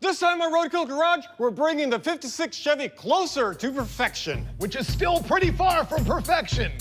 This time on Roadkill Garage, we're bringing the 56 Chevy closer to perfection. Which is still pretty far from perfection.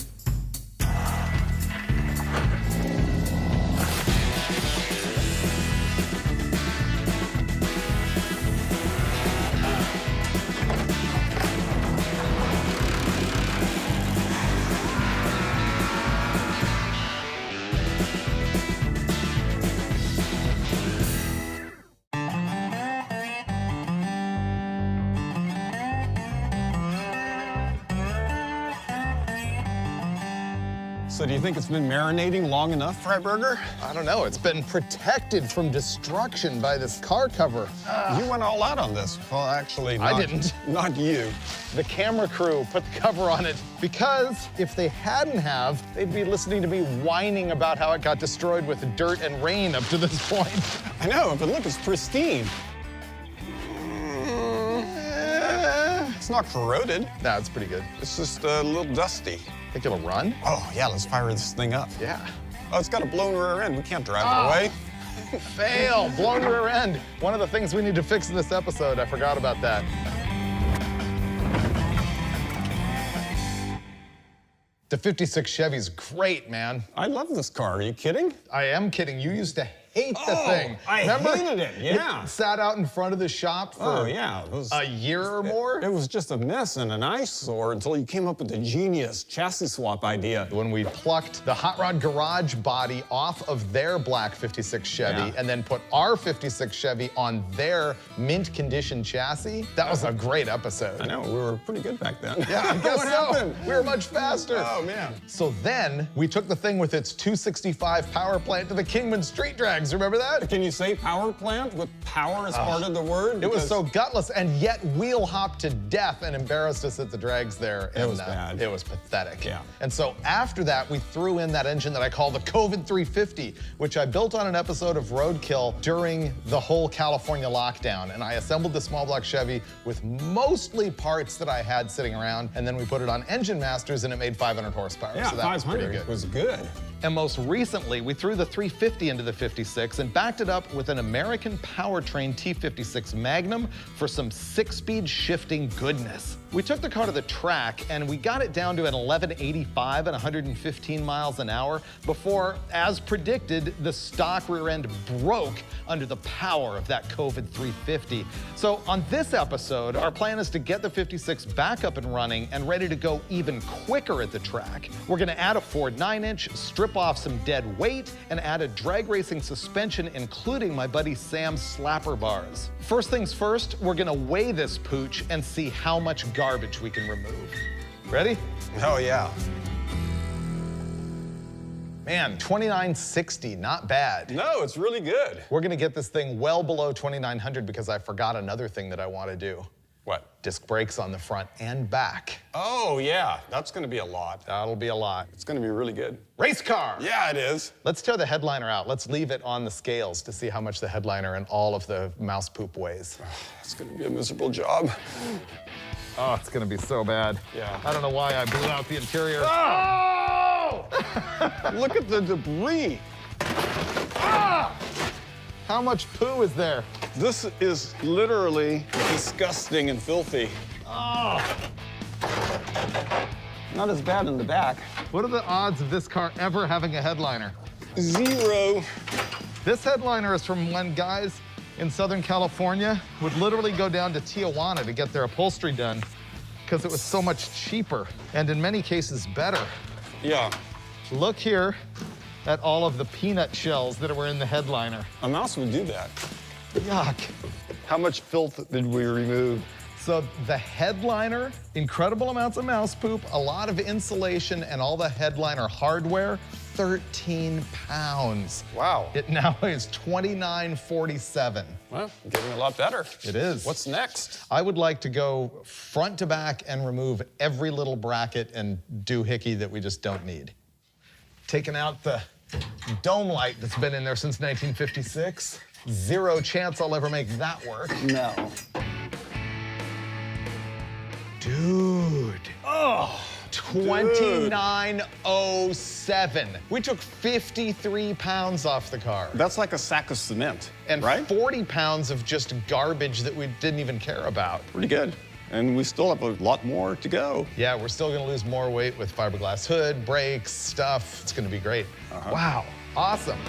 So do you think it's been marinating long enough, Freiburger? I don't know, it's been protected from destruction by this car cover. You went all out on this. Well, actually, I didn't. Not you. The camera crew put the cover on it because if they hadn't have, they'd be listening to me whining about how it got destroyed with dirt and rain up to this point. I know, but look, it's pristine. It's not corroded. No, it's pretty good. It's just a little dusty. Think it'll run? Oh, yeah, let's fire this thing up. Yeah. Oh, it's got a blown rear end. We can't drive it away. Fail, blown rear end. One of the things we need to fix in this episode, I forgot about that. The 56 Chevy's great, man. I love this car. Are you kidding? I am kidding. You used to hate the thing. I hated it, yeah. It sat out in front of the shop for it was, a year or more. It was just a mess and an eyesore until you came up with the genius chassis swap idea. When we plucked the Hot Rod Garage body off of their black 56 Chevy and then put our 56 Chevy on their mint condition chassis, that was a great episode. I know, we were pretty good back then. Yeah, I guess What so. happened? We were much faster. Oh, man. So then we took the thing with its 265 power plant to the Kingman Street Drags. Remember that? Can you say power plant with power as part of the word? It was so gutless, and yet wheel hopped to death and embarrassed us at the drags there. It was bad. It was pathetic. Yeah. And so after that, we threw in that engine that I call the COVID 350, which I built on an episode of Roadkill during the whole California lockdown. And I assembled the small block Chevy with mostly parts that I had sitting around, and then we put it on Engine Masters, and it made 500 horsepower. Yeah, so that 500 was good. And most recently, we threw the 350 into the 56 and backed it up with an American Powertrain T56 Magnum for some 6-speed shifting goodness. We took the car to the track and we got it down to an 1185 at 115 miles an hour before, as predicted, the stock rear end broke under the power of that COVID 350. So on this episode, our plan is to get the 56 back up and running and ready to go even quicker at the track. We're gonna add a Ford 9-inch, strip off some dead weight, and add a drag racing suspension, including my buddy Sam's slapper bars. First things first, we're gonna weigh this pooch and see how much garbage we can remove. Ready? Oh, yeah. Man, 2960, not bad. No, it's really good. We're gonna get this thing well below 2900 because I forgot another thing that I wanna do. What? Disc brakes on the front and back. Oh, yeah, that's gonna be a lot. That'll be a lot. It's gonna be really good. Race car! Yeah, it is. Let's tear the headliner out. Let's leave it on the scales to see how much the headliner and all of the mouse poop weighs. It's gonna be a miserable job. Oh, it's gonna be so bad. Yeah. I don't know why I blew out the interior. Oh! Look at the debris. Ah! How much poo is there? This is literally disgusting and filthy. Oh. Not as bad in the back. What are the odds of this car ever having a headliner? 0. This headliner is from when guys in Southern California would literally go down to Tijuana to get their upholstery done because it was so much cheaper and in many cases better. Yeah. Look here at all of the peanut shells that were in the headliner. A mouse would do that. Yuck. How much filth did we remove? So the headliner, incredible amounts of mouse poop, a lot of insulation, and all the headliner hardware, 13 pounds. Wow. It now weighs 2947. Well, getting a lot better. It is. What's next? I would like to go front to back and remove every little bracket and doohickey that we just don't need. Taking out the dome light that's been in there since 1956. 0 chance I'll ever make that work. No. Dude. Oh, $29.07. We took 53 pounds off the car. That's like a sack of cement, And right? 40 pounds of just garbage that we didn't even care about. Pretty good. And we still have a lot more to go. Yeah, we're still gonna lose more weight with fiberglass hood, brakes, stuff. It's gonna be great. Wow, awesome.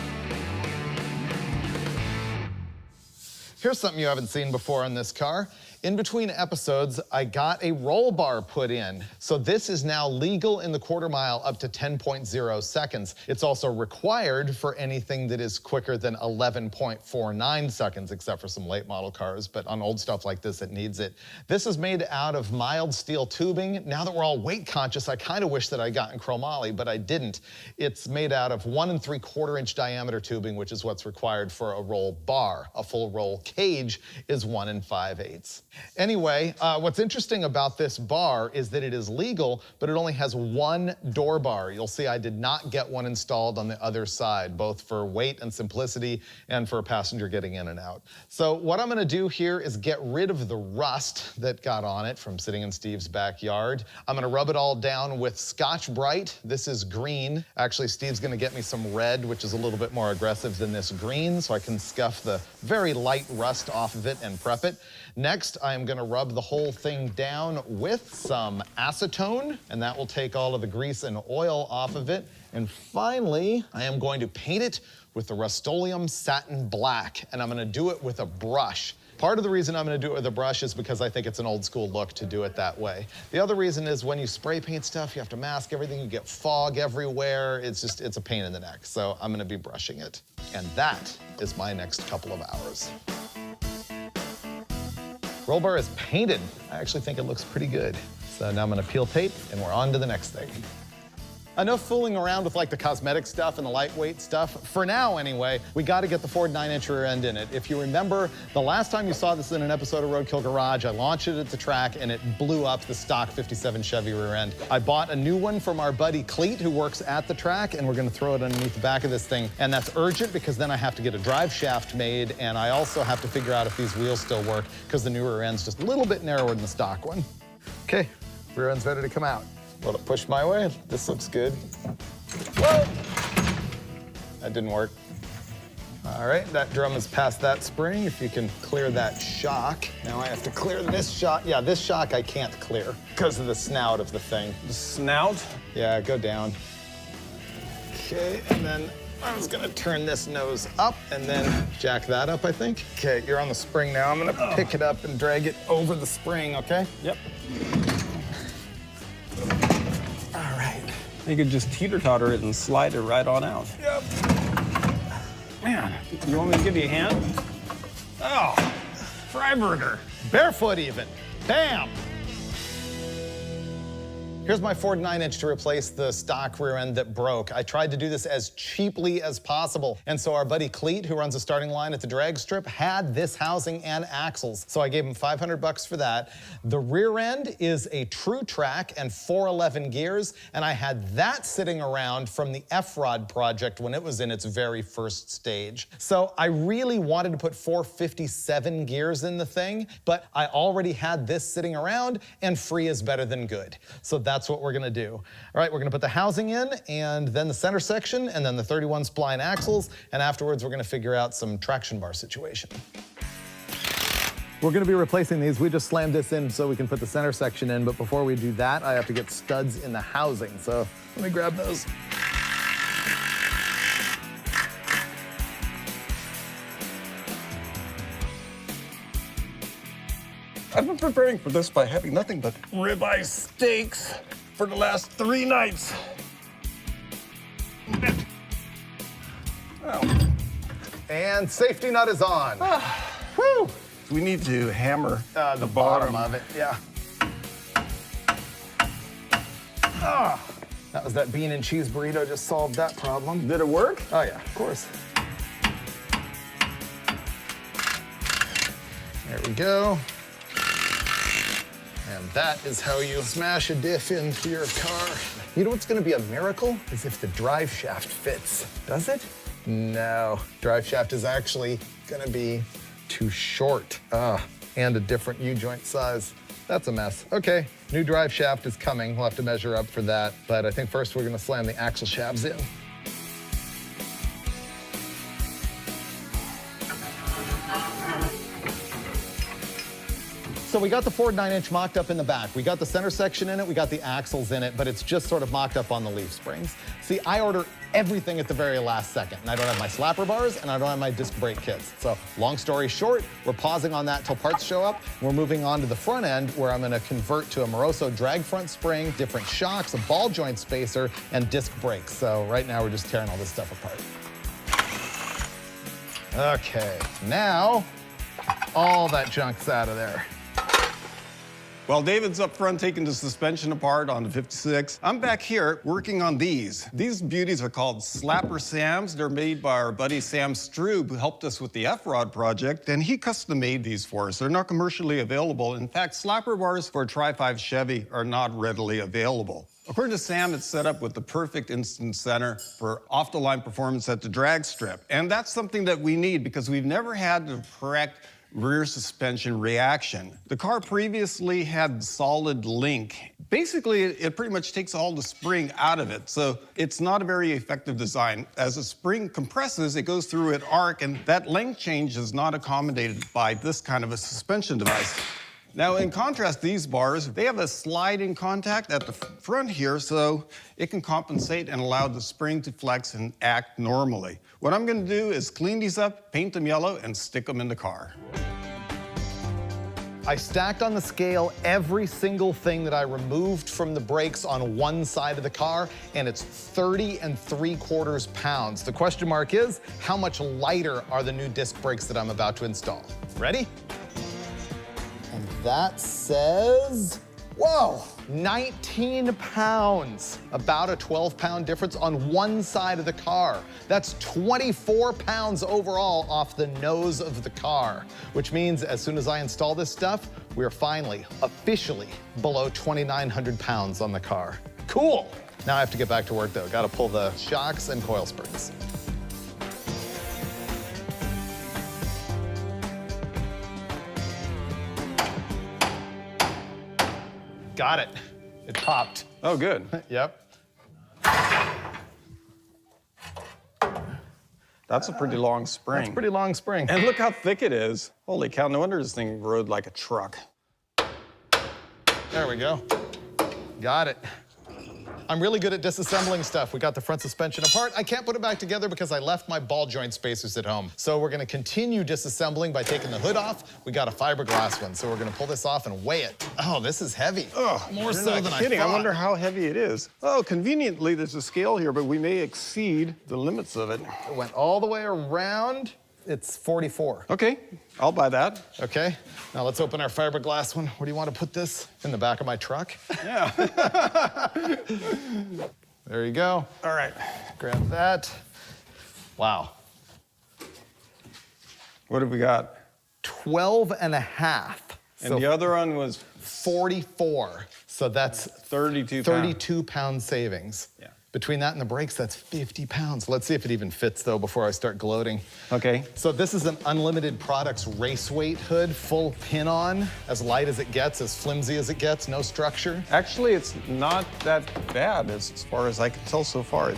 Here's something you haven't seen before on this car. In between episodes, I got a roll bar put in. So this is now legal in the quarter mile up to 10.0 seconds. It's also required for anything that is quicker than 11.49 seconds, except for some late model cars, but on old stuff like this, it needs it. This is made out of mild steel tubing. Now that we're all weight conscious, I kind of wish that I'd gotten chromoly, but I didn't. It's made out of 1 3/4 inch diameter tubing, which is what's required for a roll bar. A full roll cage is 1 5/8. Anyway, what's interesting about this bar is that it is legal, but it only has one door bar. You'll see I did not get one installed on the other side, both for weight and simplicity and for a passenger getting in and out. So what I'm gonna do here is get rid of the rust that got on it from sitting in Steve's backyard. I'm gonna rub it all down with Scotch-Brite. This is green. Actually, Steve's gonna get me some red, which is a little bit more aggressive than this green, so I can scuff the very light rust off of it and prep it. Next, I'm gonna rub the whole thing down with some acetone, and that will take all of the grease and oil off of it. And finally, I am going to paint it with the Rust-Oleum Satin Black, and I'm gonna do it with a brush. Part of the reason I'm gonna do it with a brush is because I think it's an old school look to do it that way. The other reason is when you spray paint stuff, you have to mask everything, you get fog everywhere. It's a pain in the neck. So I'm gonna be brushing it. And that is my next couple of hours. Roll bar is painted. I actually think it looks pretty good. So now I'm gonna peel tape and we're on to the next thing. Enough fooling around with like the cosmetic stuff and the lightweight stuff. For now, anyway, we gotta get the Ford 9-inch rear end in it. If you remember, the last time you saw this in an episode of Roadkill Garage, I launched it at the track and it blew up the stock 57 Chevy rear end. I bought a new one from our buddy Cleet, who works at the track, and we're gonna throw it underneath the back of this thing. And that's urgent because then I have to get a drive shaft made, and I also have to figure out if these wheels still work because the new rear end's just a little bit narrower than the stock one. Okay, rear end's ready to come out. Let it push my way. This looks good. Whoa! That didn't work. All right, that drum is past that spring. If you can clear that shock. Now I have to clear this shock. Yeah, this shock I can't clear because of the snout of the thing. The snout? Yeah, go down. Okay, and then I was gonna turn this nose up and then jack that up, I think. Okay, you're on the spring now. I'm gonna pick it up and drag it over the spring, okay? Yep. You could just teeter-totter it and slide it right on out. Yep. Man, you want me to give you a hand? Oh, Freiburger. Barefoot even. Bam! Here's my Ford 9-inch to replace the stock rear end that broke. I tried to do this as cheaply as possible. And so our buddy Cleet, who runs a starting line at the drag strip, had this housing and axles. So I gave him $500 for that. The rear end is a True Track and 411 gears. And I had that sitting around from the F-Rod project when it was in its very first stage. So I really wanted to put 457 gears in the thing, but I already had this sitting around, and free is better than good. So that's what we're gonna do. All right, we're gonna put the housing in, and then the center section, and then the 31 spline axles, and afterwards we're gonna figure out some traction bar situation. We're gonna be replacing these. We just slammed this in so we can put the center section in, but before we do that, I have to get studs in the housing. So let me grab those. I've been preparing for this by having nothing but ribeye steaks for the last 3 nights. Oh. And safety nut is on. Woo! We need to hammer The bottom of it, yeah. That was that bean and cheese burrito just solved that problem. Did it work? Oh yeah, of course. There we go. And that is how you smash a diff into your car. You know what's gonna be a miracle? Is if the drive shaft fits. Does it? No, drive shaft is actually gonna be too short. And a different U-joint size. That's a mess. Okay, new drive shaft is coming. We'll have to measure up for that. But I think first we're gonna slam the axle shafts in. So we got the Ford 9-inch mocked up in the back. We got the center section in it, we got the axles in it, but it's just sort of mocked up on the leaf springs. See, I order everything at the very last second, and I don't have my slapper bars, and I don't have my disc brake kits. So long story short, we're pausing on that till parts show up. We're moving on to the front end, where I'm gonna convert to a Moroso drag front spring, different shocks, a ball joint spacer, and disc brakes. So right now we're just tearing all this stuff apart. Okay, now all that junk's out of there. While David's up front taking the suspension apart on the 56, I'm back here working on these. These beauties are called Slapper Sams. They're made by our buddy Sam Strube, who helped us with the F-Rod project, and he custom made these for us. They're not commercially available. In fact, slapper bars for a Tri-5 Chevy are not readily available. According to Sam, it's set up with the perfect instant center for off-the-line performance at the drag strip. And that's something that we need because we've never had the correct rear suspension reaction. The car previously had solid link. Basically, it pretty much takes all the spring out of it, so it's not a very effective design. As the spring compresses, it goes through an arc, and that length change is not accommodated by this kind of a suspension device. Now, in contrast, these bars, they have a sliding contact at the front here, so it can compensate and allow the spring to flex and act normally. What I'm gonna do is clean these up, paint them yellow, and stick them in the car. I stacked on the scale every single thing that I removed from the brakes on one side of the car, and it's 30 3/4 pounds. The question mark is, how much lighter are the new disc brakes that I'm about to install? Ready? And that says, whoa, 19 pounds. About a 12-pound difference on one side of the car. That's 24 pounds overall off the nose of the car, which means as soon as I install this stuff, we are finally, officially below 2,900 pounds on the car. Cool. Now I have to get back to work though. Gotta pull the shocks and coil springs. Got it. It popped. Oh, good. Yep. That's a pretty long spring. That's a pretty long spring. And look how thick it is. Holy cow, no wonder this thing rode like a truck. There we go. Got it. I'm really good at disassembling stuff. We got the front suspension apart. I can't put it back together because I left my ball joint spacers at home. So we're gonna continue disassembling by taking the hood off. We got a fiberglass one, so we're gonna pull this off and weigh it. Oh, this is heavy. Oh, more so than I thought. I wonder thought. how heavy it is. Oh, conveniently, there's a scale here, but we may exceed the limits of it. It went all the way around. It's 44. Okay, I'll buy that. Okay, now let's open our fiberglass one. Where do you want to put this? In the back of my truck? Yeah. There you go. All right. Grab that. Wow. What have we got? 12 and a half. And the other one was 44. So that's 32 pounds. 32 pound savings. Yeah. Between that and the brakes, that's 50 pounds. Let's see if it even fits though before I start gloating. Okay. So this is an Unlimited Products race weight hood, full pin on, as light as it gets, as flimsy as it gets, no structure. Actually, it's not that bad as far as I can tell so far.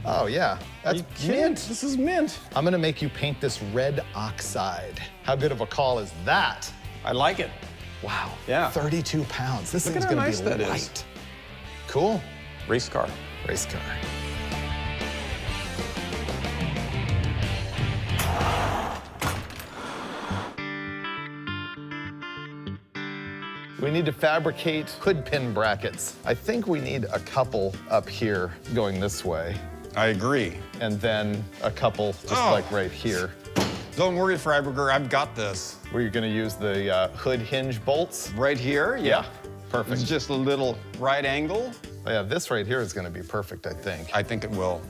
Oh yeah, that's mint. This is mint. I'm gonna make you paint this red oxide. How good of a call is that? I like it. Wow, Yeah. 32 pounds. This Look thing's at how gonna nice be that is. light. Cool. Race car. Race car. We need to fabricate hood pin brackets. I think we need a couple up here going this way, I agree. and then a couple just like right here. Don't worry, Freiberger, I've got this. Where you're gonna use the hood hinge bolts. Right here, yeah. Perfect. It's just a little right angle. Oh, yeah, this right here is gonna be perfect, I think. I think it will.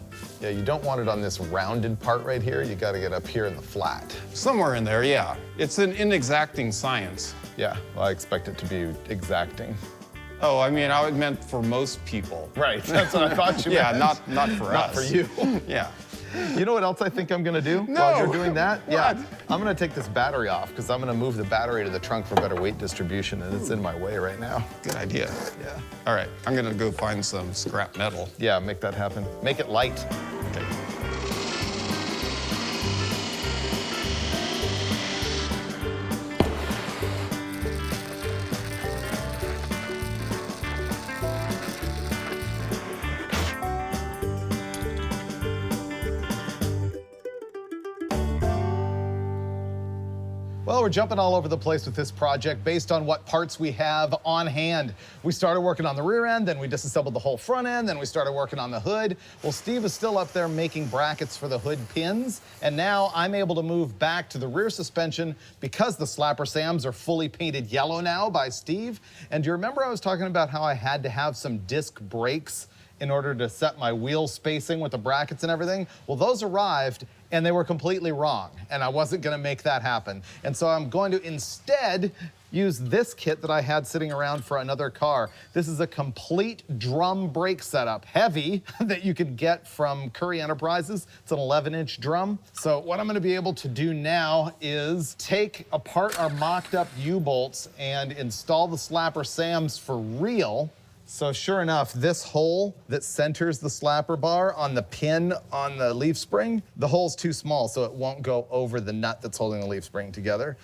Yeah, you don't want it on this rounded part right here. You gotta get up here in the flat. Somewhere in there, yeah. It's an inexacting science. Yeah, well, I expect it to be exacting. Oh, I mean, I meant for most people. Right, that's what I thought you Yeah, meant. not for us. Not for you. Yeah. You know what else I think I'm gonna do No. while you're doing that? What? Yeah, I'm gonna take this battery off because I'm gonna move the battery to the trunk for better weight distribution, and it's in my way right now. Good idea. Yeah. All right, I'm gonna go find some scrap metal. Yeah, make that happen. Make it light. Okay. Well, we're jumping all over the place with this project based on what parts we have on hand. We started working on the rear end, then we disassembled the whole front end, then we started working on the hood. Well, Steve is still up there making brackets for the hood pins, and now I'm able to move back to the rear suspension because the slapper Sams are fully painted yellow now by Steve. And do you remember I was talking about how I had to have some disc brakes in order to set my wheel spacing with the brackets and everything? Well, those arrived and they were completely wrong, and I wasn't gonna make that happen. And so I'm going to instead use this kit that I had sitting around for another car. This is a complete drum brake setup, heavy, that you could get from Curry Enterprises. It's an 11-inch drum. So what I'm gonna be able to do now is take apart our mocked up U-bolts and install the slapper Sams for real. So sure enough, this hole that centers the slapper bar on the pin on the leaf spring, the hole's too small, so it won't go over the nut that's holding the leaf spring together.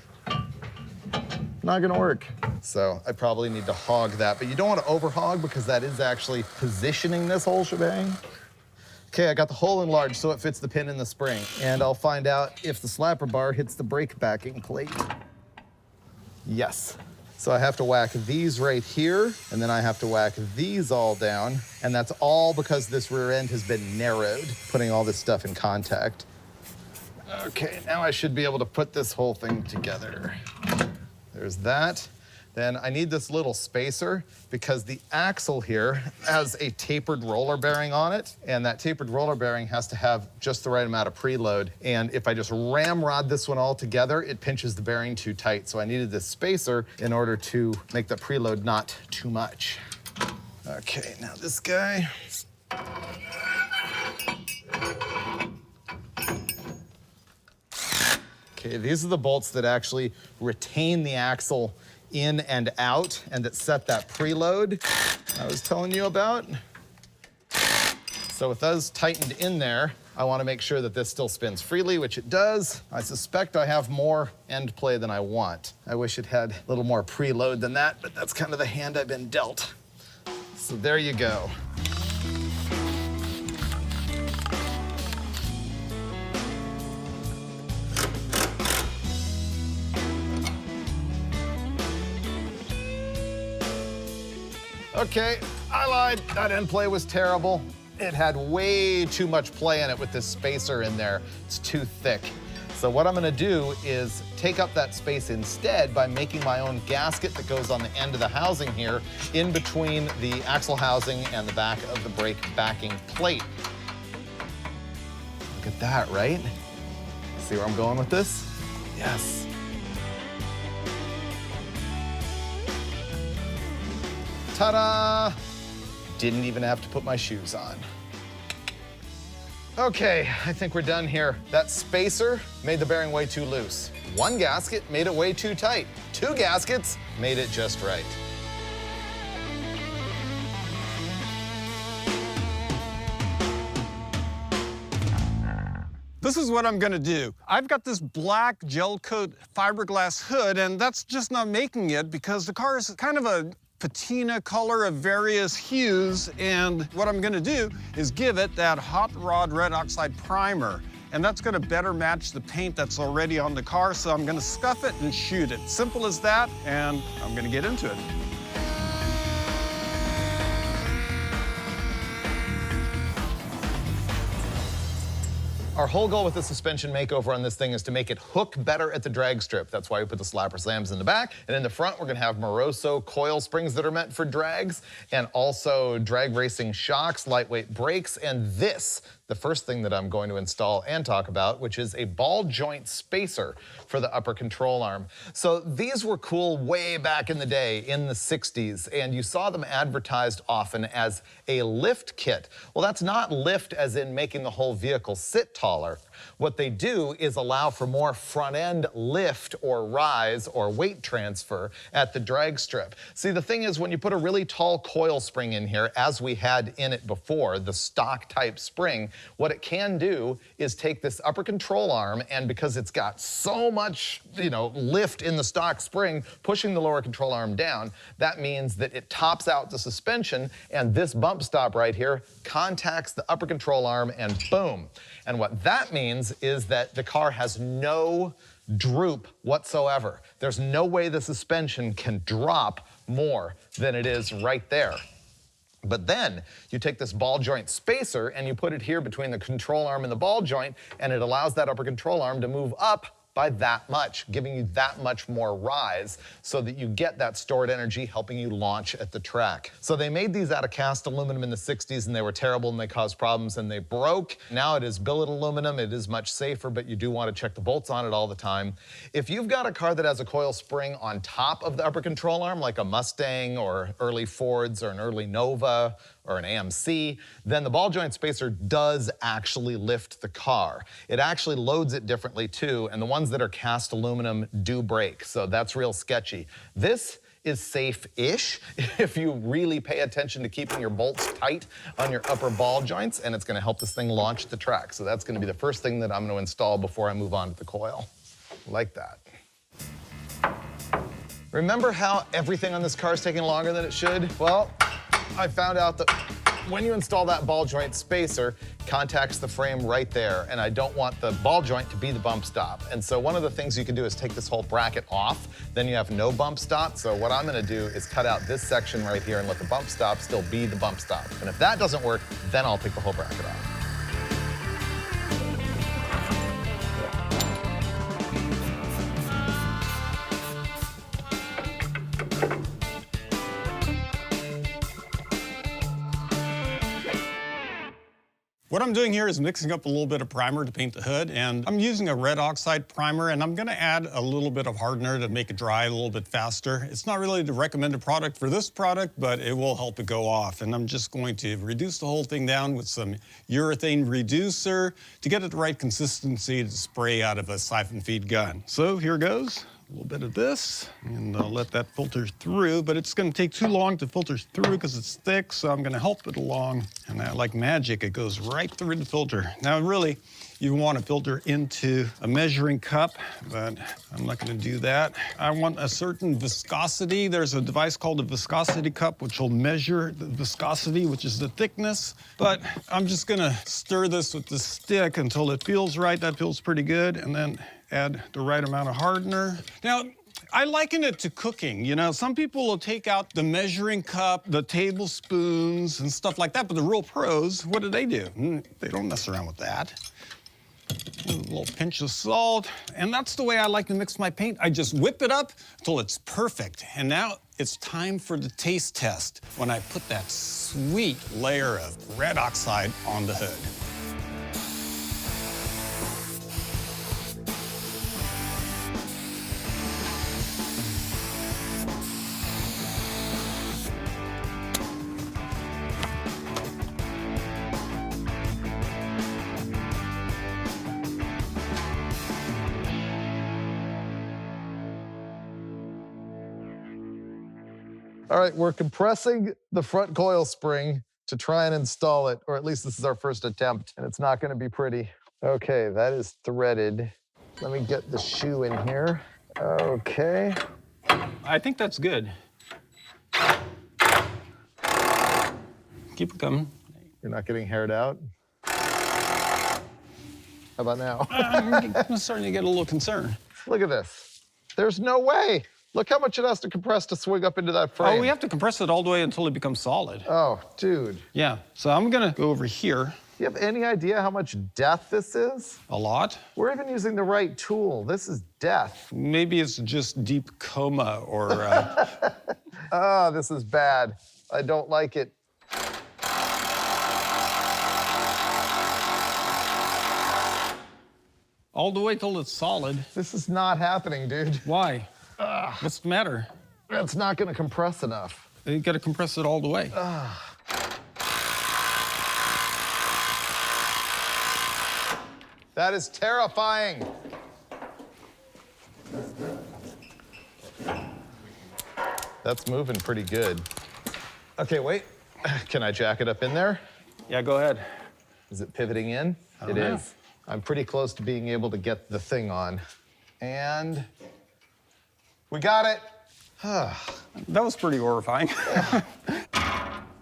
Not gonna work. So I probably need to hog that, but you don't want to overhog because that is actually positioning this whole shebang. Okay, I got the hole enlarged so it fits the pin in the spring, and I'll find out if the slapper bar hits the brake backing plate. Yes. So I have to whack these right here, and then I have to whack these all down, and that's all because this rear end has been narrowed, putting all this stuff in contact. Okay, now I should be able to put this whole thing together. There's that. Then I need this little spacer because the axle here has a tapered roller bearing on it, and that tapered roller bearing has to have just the right amount of preload. And if I just ramrod this one all together, it pinches the bearing too tight. So I needed this spacer in order to make the preload not too much. Okay, now this guy. Okay, these are the bolts that actually retain the axle in and out, and that set that preload I was telling you about. So with those tightened in there, I want to make sure that this still spins freely, which it does. I suspect I have more end play than I want. I wish it had a little more preload than that, but that's kind of the hand I've been dealt. So there you go. Okay, I lied. That end play was terrible. It had way too much play in it with this spacer in there. It's too thick. So what I'm gonna do is take up that space instead by making my own gasket that goes on the end of the housing here in between the axle housing and the back of the brake backing plate. Look at that, right? See where I'm going with this? Yes. Ta-da! Didn't even have to put my shoes on. Okay, I think we're done here. That spacer made the bearing way too loose. One gasket made it way too tight. Two gaskets made it just right. This is what I'm gonna do. I've got this black gel coat fiberglass hood, and that's just not making it because the car is kind of a patina color of various hues, and what I'm gonna do is give it that hot rod red oxide primer, and that's gonna better match the paint that's already on the car, so I'm gonna scuff it and shoot it. Simple as that, and I'm gonna get into it. Our whole goal with the suspension makeover on this thing is to make it hook better at the drag strip. That's why we put the slapper Sams in the back. And in the front, we're gonna have Moroso coil springs that are meant for drags, and also drag racing shocks, lightweight brakes, and this the first thing that I'm going to install and talk about, which is a ball joint spacer for the upper control arm. So these were cool way back in the day, in the 60s, and you saw them advertised often as a lift kit. Well, that's not lift as in making the whole vehicle sit taller. What they do is allow for more front-end lift or rise or weight transfer at the drag strip. See, the thing is, when you put a really tall coil spring in here, as we had in it before, the stock type spring, what it can do is take this upper control arm, and because it's got so much, lift in the stock spring, pushing the lower control arm down, that means that it tops out the suspension, and this bump stop right here contacts the upper control arm, and boom. And what that means is that the car has no droop whatsoever. There's no way the suspension can drop more than it is right there. But then you take this ball joint spacer and you put it here between the control arm and the ball joint, and it allows that upper control arm to move up by that much, giving you that much more rise so that you get that stored energy helping you launch at the track. So they made these out of cast aluminum in the 60s, and they were terrible and they caused problems and they broke. Now it is billet aluminum. It is much safer, but you do want to check the bolts on it all the time. If you've got a car that has a coil spring on top of the upper control arm, like a Mustang or early Fords or an early Nova or an AMC, then the ball joint spacer does actually lift the car. It actually loads it differently too, and the ones that are cast aluminum do break, so that's real sketchy. This is safe-ish if you really pay attention to keeping your bolts tight on your upper ball joints, and it's gonna help this thing launch the track. So that's gonna be the first thing that I'm gonna install before I move on to the coil. Like that. Remember how everything on this car is taking longer than it should? Well, I found out that when you install that ball joint spacer, it contacts the frame right there, and I don't want the ball joint to be the bump stop. And so one of the things you can do is take this whole bracket off, then you have no bump stop. So what I'm gonna do is cut out this section right here and let the bump stop still be the bump stop. And if that doesn't work, then I'll take the whole bracket off. What I'm doing here is mixing up a little bit of primer to paint the hood, and I'm using a red oxide primer, and I'm gonna add a little bit of hardener to make it dry a little bit faster. It's not really the recommended product for this product, but it will help it go off. And I'm just going to reduce the whole thing down with some urethane reducer to get it the right consistency to spray out of a siphon feed gun. So here goes. A little bit of this, and I'll let that filter through, but it's gonna take too long to filter through because it's thick, so I'm gonna help it along. And like magic, it goes right through the filter. Now, really, you want to filter into a measuring cup, but I'm not gonna do that. I want a certain viscosity. There's a device called a viscosity cup, which will measure the viscosity, which is the thickness. But I'm just gonna stir this with the stick until it feels right. That feels pretty good, and then add the right amount of hardener. Now, I liken it to cooking. Some people will take out the measuring cup, the tablespoons, and stuff like that, but the real pros, what do? They don't mess around with that. A little pinch of salt, and that's the way I like to mix my paint. I just whip it up until it's perfect. And now it's time for the taste test when I put that sweet layer of red oxide on the hood. All right, we're compressing the front coil spring to try and install it, or at least this is our first attempt, and it's not gonna be pretty. Okay, that is threaded. Let me get the shoe in here. Okay. I think that's good. Keep it coming. You're not getting haired out? How about now? I'm starting to get a little concerned. Look at this. There's no way. Look how much it has to compress to swing up into that frame. Oh, we have to compress it all the way until it becomes solid. Oh, dude. Yeah, so I'm gonna go over here. Do you have any idea how much death this is? A lot. We're even using the right tool. This is death. Maybe it's just deep coma or... Ah, this is bad. I don't like it. All the way till it's solid. This is not happening, dude. Why? What's the matter? It's not gonna compress enough. You gotta compress it all the way. That is terrifying. That's moving pretty good. Okay, wait. Can I jack it up in there? Yeah, go ahead. Is it pivoting in? It is. I'm pretty close to being able to get the thing on. And we got it. That was pretty horrifying.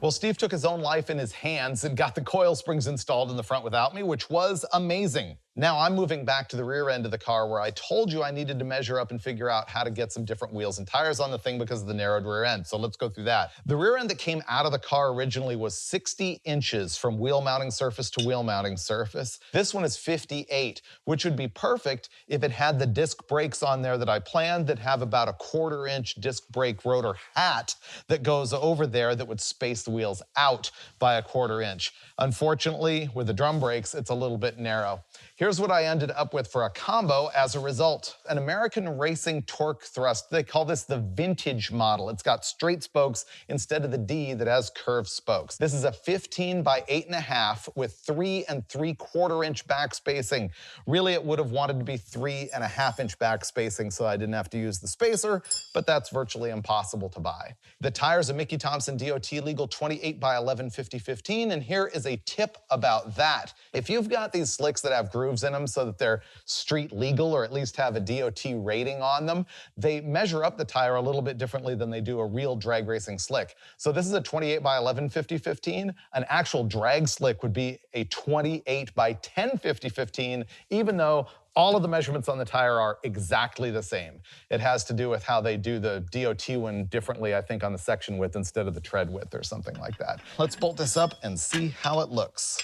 Well, Steve took his own life in his hands and got the coil springs installed in the front without me, which was amazing. Now I'm moving back to the rear end of the car where I told you I needed to measure up and figure out how to get some different wheels and tires on the thing because of the narrowed rear end. So let's go through that. The rear end that came out of the car originally was 60 inches from wheel mounting surface to wheel mounting surface. This one is 58, which would be perfect if it had the disc brakes on there that I planned that have about a 1/4 inch disc brake rotor hat that goes over there that would space the wheels out by a 1/4 inch. Unfortunately, with the drum brakes, it's a little bit narrow. Here's what I ended up with for a combo as a result. An American Racing torque thrust. They call this the vintage model. It's got straight spokes instead of the D that has curved spokes. This is a 15 by 8.5 with 3 3/4 inch back spacing. Really, it would have wanted to be 3.5 inch back spacing so I didn't have to use the spacer, but that's virtually impossible to buy. The tires are Mickey Thompson DOT legal 28 by 11 50/15, and here is a tip about that. If you've got these slicks that have grooves in them so that they're street legal or at least have a DOT rating on them, they measure up the tire a little bit differently than they do a real drag racing slick. So this is a 28 by 11 50/15. An actual drag slick would be a 28 by 10 50/15, even though all of the measurements on the tire are exactly the same. It has to do with how they do the DOT one differently, I think, on the section width instead of the tread width or something like that. Let's bolt this up and see how it looks.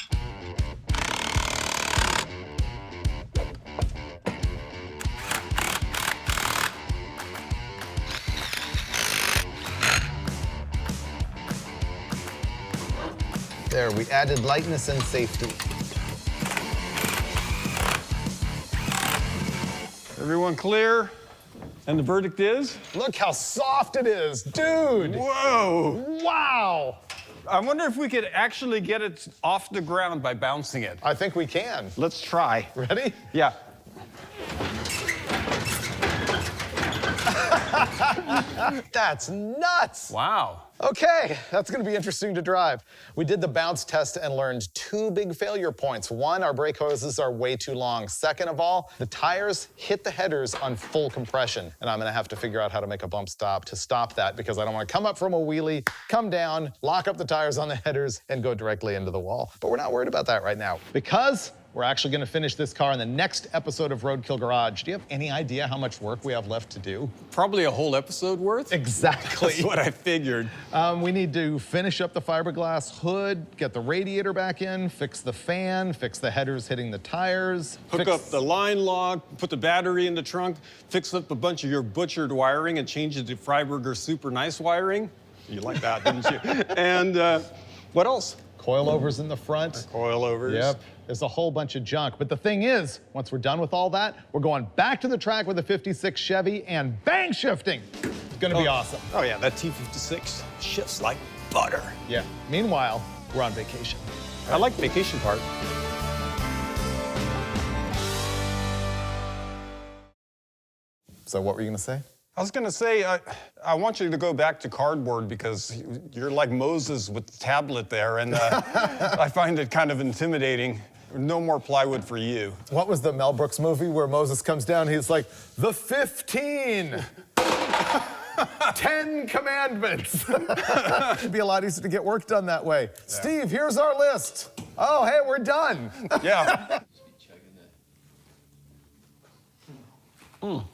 There, we added lightness and safety. Everyone clear? And the verdict is? Look how soft it is, dude! Whoa! Wow! I wonder if we could actually get it off the ground by bouncing it. I think we can. Let's try. Ready? Yeah. That's nuts! Wow. Okay, that's gonna be interesting to drive. We did the bounce test and learned 2 big failure points. One, our brake hoses are way too long. Second of all, the tires hit the headers on full compression. And I'm gonna have to figure out how to make a bump stop to stop that because I don't wanna come up from a wheelie, come down, lock up the tires on the headers, and go directly into the wall. But we're not worried about that right now because we're actually gonna finish this car in the next episode of Roadkill Garage. Do you have any idea how much work we have left to do? Probably a whole episode worth? Exactly. That's what I figured. We need to finish up the fiberglass hood, get the radiator back in, fix the fan, fix the headers hitting the tires. Hook up the line lock, put the battery in the trunk, fix up a bunch of your butchered wiring and change it to Freiberger super nice wiring. You like that, didn't you? And what else? Coilovers in the front. Coilovers. Yep. There's a whole bunch of junk. But the thing is, once we're done with all that, we're going back to the track with a 56 Chevy and bang shifting. It's gonna be awesome. Oh yeah, that T56 shifts like butter. Yeah. Meanwhile, we're on vacation. I like the vacation part. So what were you gonna say? I was gonna say, I want you to go back to cardboard because you're like Moses with the tablet there, and I find it kind of intimidating. No more plywood for you. What was the Mel Brooks movie where Moses comes down, he's like, the 15! 10 commandments. It'd be a lot easier to get work done that way. Yeah. Steve, here's our list. Oh, hey, we're done. Yeah. Well,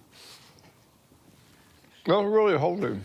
really holding.